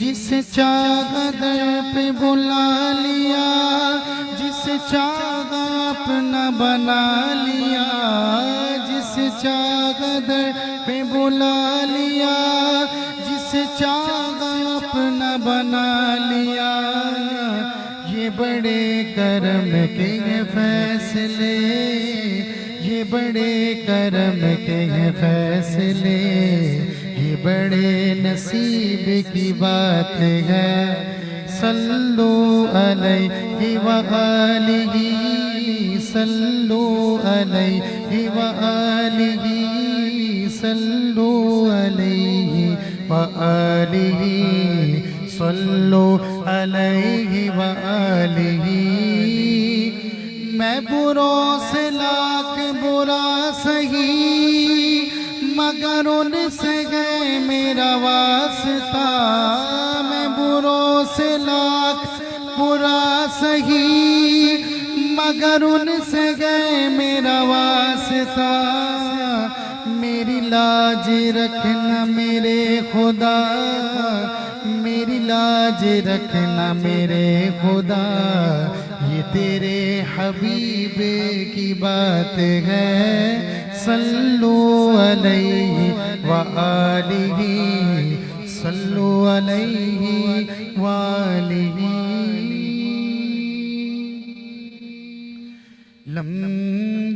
जिस चादर पे बुला लिया जिस चादर अपना बना लिया जिस चादर पे बुला लिया जिस चादर अपना बना लिया ये बड़े करम के फैसले ये बड़े करम के फैसले ये बड़े नसीब की बात है सल्लु अलैहि व आलिहि सल्लु अलैहि व आलिहि सल्लु अलैहि व आलिहि सल्लु अलैहि व आलिहि मैं बुरों से लाख बुरा सही मगर उनसे गए मेरा वास्ता मैं बुरों से लाख बुरा सही मगर उनसे गए मेरा वास्ता मेरी लाज रखना मेरे खुदा मेरी लाज रखना मेरे खुदा ये तेरे हबीब की बात है सल्लु अलैहि व आलिहि सल्लु अलैहि व आलिहि लम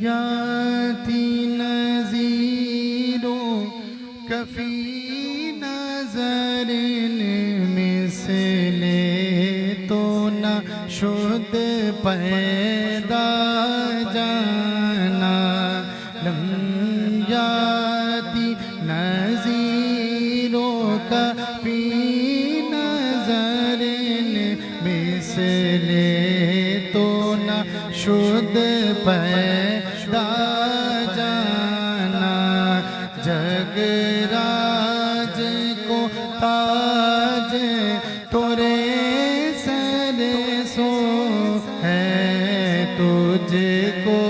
याति नज़ीरो कफी नज़रिन मिसले तो न शुद्ध पैदा जाना लम याति नज़ीरो कफी नज़रिन मिसले तो न शुद्ध पैदा जाना जगराज को ताज तोरे सर सो है तुझको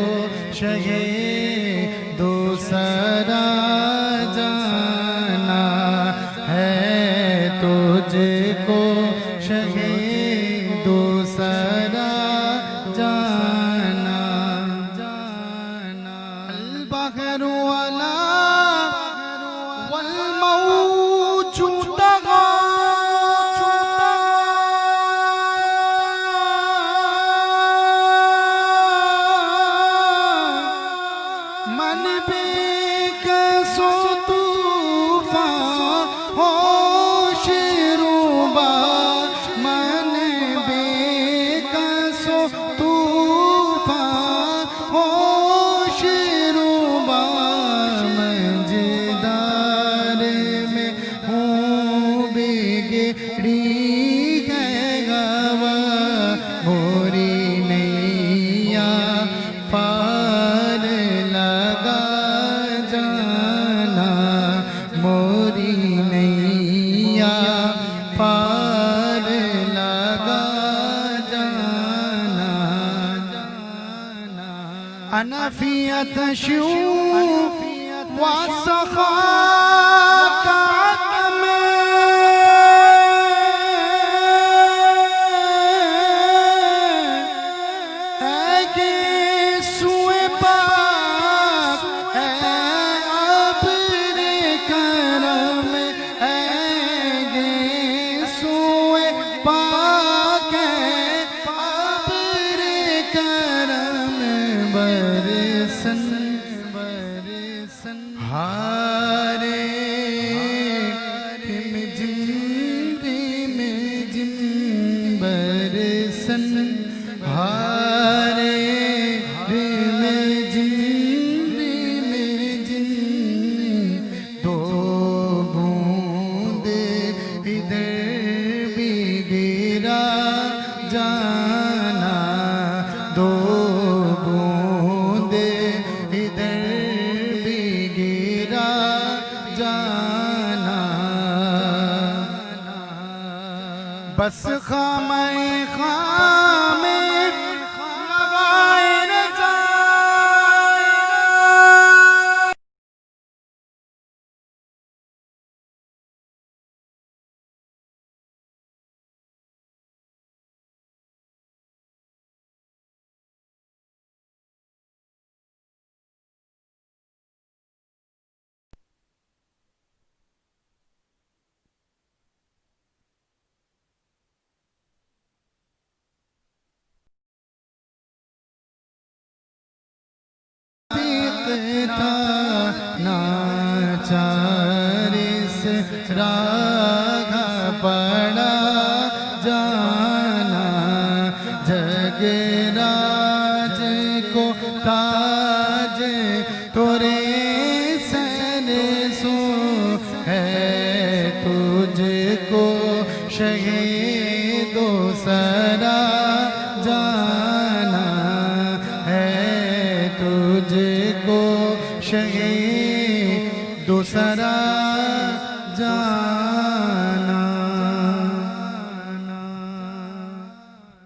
शहे दूसरा जाना है तुझको शहे दूसरा जाना अल बहरु अला वल मौजू तगा मन बेकसो तूफान होश रूबा मन बेकसो तूफान होश रूबा मंजदार में हूँ बिगड़ी है गवा मोरी नैया पार लगा जाना मोरी नैया पार लगा जाना अनफियत शू वासखा बस खामे खामे नवाए रज़ा था नाचार से रागा पड़ा जाना जगराज को ताज तोरे सर सो है तुझको शहीदो सरा जाना है तुझको शहीद दूसरा जा